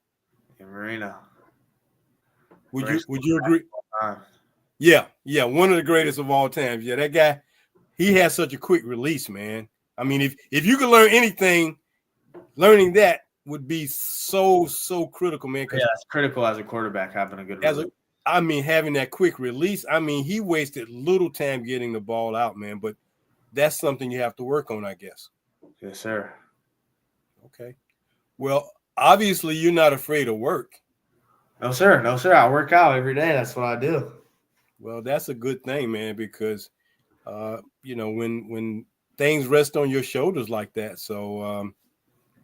Would you agree? Yeah, one of the greatest of all time. Yeah, that guy, he has such a quick release, man. I mean, if you could learn anything, learning that would be so critical, man. Yeah, it's critical as a quarterback having a good release. Having that quick release. I mean, he wasted little time getting the ball out, man. But that's something you have to work on, I guess. Yes, sir. Okay. Well, obviously, you're not afraid of work. No, sir. I work out every day. That's what I do. Well, that's a good thing, man, because, when things rest on your shoulders like that. So,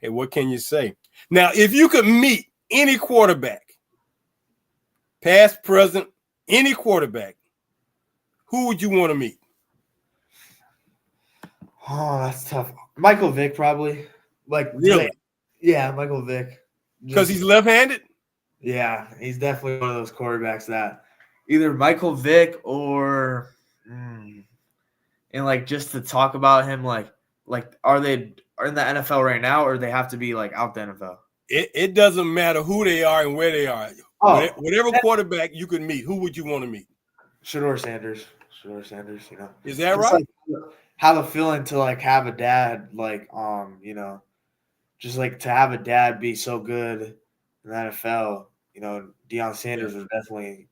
hey, what can you say? Now, if you could meet any quarterback, past, present, any quarterback, who would you want to meet? Oh, that's tough. Michael Vick, probably. Really? Yeah, Michael Vick. Because he's left-handed? Yeah, he's definitely one of those quarterbacks that either Michael Vick or and just to talk about him, are they in the NFL right now, or they have to be out the NFL? It doesn't matter who they are and where they are. Oh, whatever quarterback you could meet, who would you want to meet? Shedeur Sanders, Is that right? Have a feeling to have a dad, just to have a dad be so good in the NFL. Deion Sanders was definitely,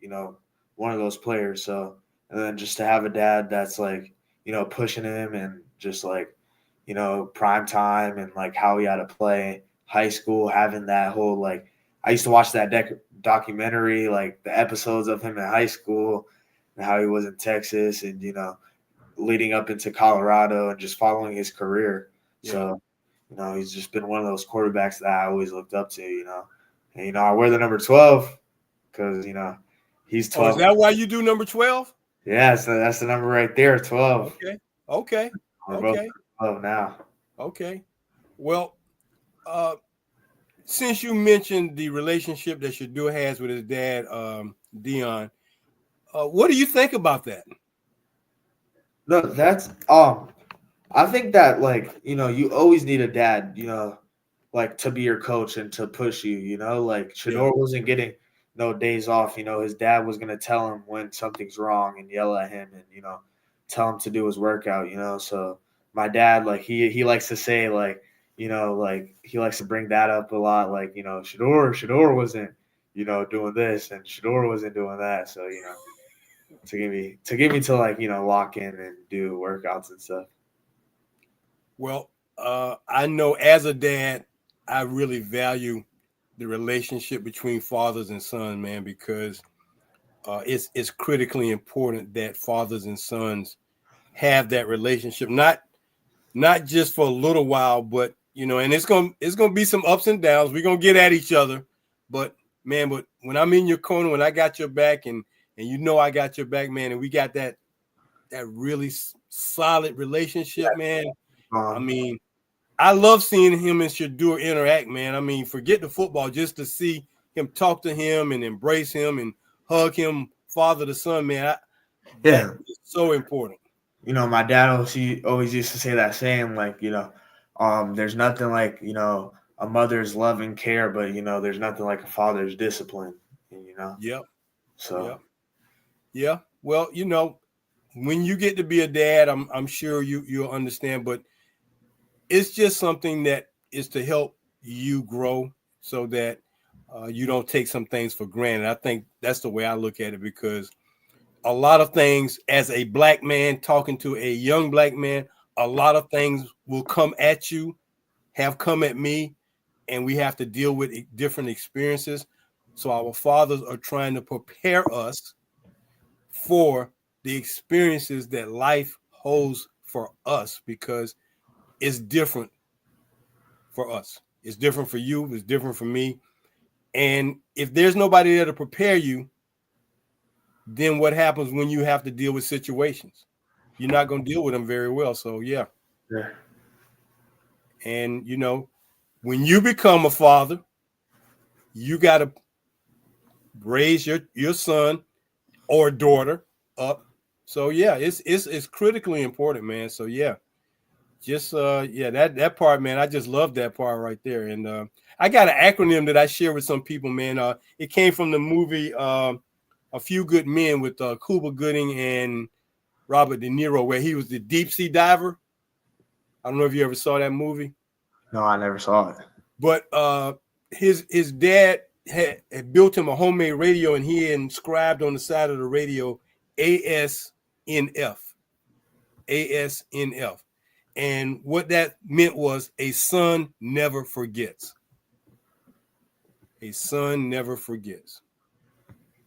one of those players. So, and then just to have a dad that's pushing him and just prime time and how he had to play high school, having that whole I used to watch that documentary, the episodes of him in high school and how he was in Texas and, leading up into Colorado and just following his career. Yeah. So, he's just been one of those quarterbacks that I always looked up to, And, I wear the number 12 because, he's 12. Oh, is that why you do number 12? Yeah, so that's the number right there, 12. Okay. We're both 12 now. Okay. Well, since you mentioned the relationship that Shedeur has with his dad, Deion, what do you think about that? No, that's I think that you always need a dad, to be your coach and to push you, Shedeur wasn't getting no days off, his dad was gonna tell him when something's wrong and yell at him and tell him to do his workout, so my dad he likes to say he likes to bring that up a lot, Shedeur wasn't doing this and Shedeur wasn't doing that, so to get me to lock in and do workouts and stuff. Well, I know as a dad, I really value the relationship between fathers and sons, man, because it's critically important that fathers and sons have that relationship, not just for a little while, but and it's gonna be some ups and downs. We're gonna get at each other, but when I'm in your corner, when I got your back, and I got your back, man, and we got that really solid relationship, man. I mean, I love seeing him and Shedeur interact, man. I mean, forget the football, just to see him talk to him and embrace him and hug him, father to son, man. It's so important. My dad always used to say that saying, there's nothing like, a mother's love and care, but there's nothing like a father's discipline. Yep. So yeah. Well, when you get to be a dad, I'm sure you'll understand, but it's just something that is to help you grow so that you don't take some things for granted. I think that's the way I look at it, because a lot of things, as a black man talking to a young black man, a lot of things will come at you, have come at me, and we have to deal with different experiences. So our fathers are trying to prepare us for the experiences that life holds for us, because it's different for us. It's different for you. It's different for me. And if there's nobody there to prepare you, then what happens when you have to deal with situations? You're not going to deal with them very well. So, yeah. And, when you become a father, you got to raise your son or daughter up. So, yeah, it's critically important, man. So, yeah. Just that part, man. I just love that part right there. And I got an acronym that I share with some people, man. It came from the movie A Few Good Men with Cuba Gooding and Robert De Niro, where he was the deep sea diver. I don't know if you ever saw that movie. No, I never saw it. But his dad had built him a homemade radio, and he inscribed on the side of the radio ASNF. ASNF. And what that meant was a son never forgets. A son never forgets.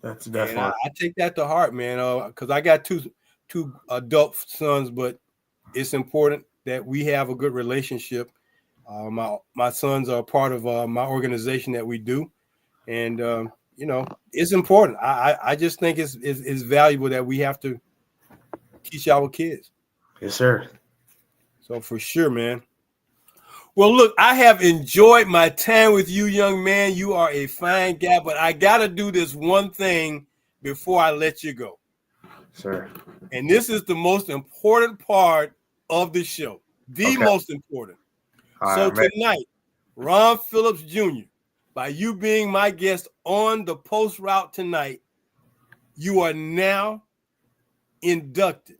That's definitely. And I take that to heart, man, because I got two adult sons, but it's important that we have a good relationship. My sons are a part of my organization that we do. And, it's important. I just think it's valuable that we have to teach our kids. Yes, sir. So for sure, man. Well, look, I have enjoyed my time with you, young man. You are a fine guy, but I got to do this one thing before I let you go. Sir. And this is the most important part of the show. Most important. So tonight, Ron Phillips Jr., by you being my guest on the Post Route tonight, you are now inducted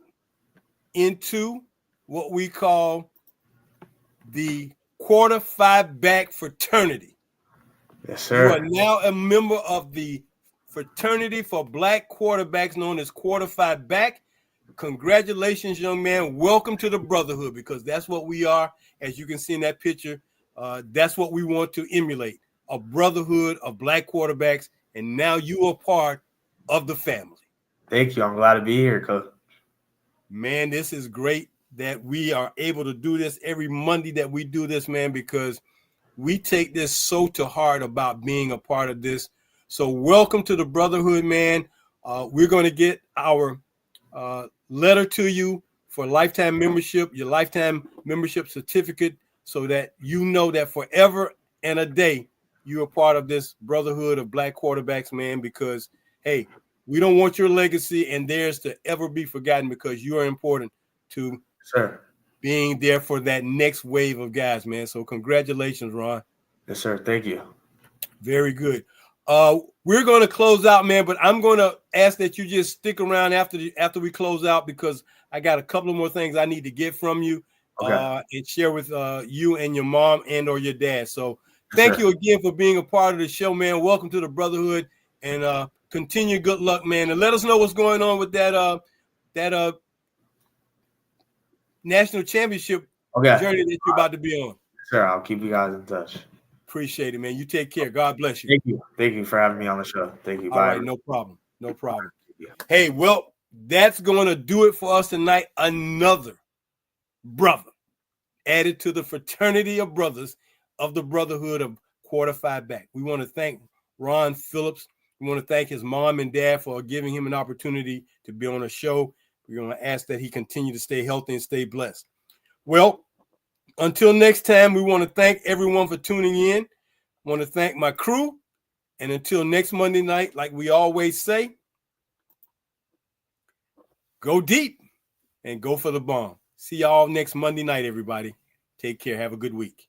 into what we call the quarterback back fraternity. Yes, sir. You are now a member of the fraternity for black quarterbacks known as quarterback back. Congratulations, young man. Welcome to the brotherhood, because that's what we are. As you can see in that picture, that's what we want to emulate, a brotherhood of black quarterbacks. And now you are part of the family. Thank you. I'm glad to be here, Coach. Man, this is great that we are able to do this every Monday that we do this, man, because we take this so to heart about being a part of this. So welcome to the brotherhood, man. We're going to get our letter to you for lifetime membership, your lifetime membership certificate, so that you know that forever and a day you are part of this brotherhood of black quarterbacks, man, because, hey, we don't want your legacy and theirs to ever be forgotten, because you are important to being there for that next wave of guys, man. So congratulations, Ron. Yes, sir. Thank you. Very good. We're going to close out, man, but I'm going to ask that you just stick around after we close out, because I got a couple of more things I need to get from you and share with you and your mom and or your dad. So thank you again for being a part of the show, man. Welcome to the brotherhood, and continue good luck, man. And let us know what's going on with that national championship journey that you're about to be on. Sure, I'll keep you guys in touch. Appreciate it, man. You take care. God bless you. Thank you. Thank you for having me on the show. Thank you. All right, no problem. No problem. Hey, well, that's going to do it for us tonight. Another brother added to the fraternity of brothers of the brotherhood of quarterback back. We want to thank Ron Phillips. We want to thank his mom and dad for giving him an opportunity to be on a show. We're going to ask that he continue to stay healthy and stay blessed. Well, until next time, we want to thank everyone for tuning in. I want to thank my crew. And until next Monday night, like we always say, go deep and go for the bomb. See y'all next Monday night, everybody. Take care. Have a good week.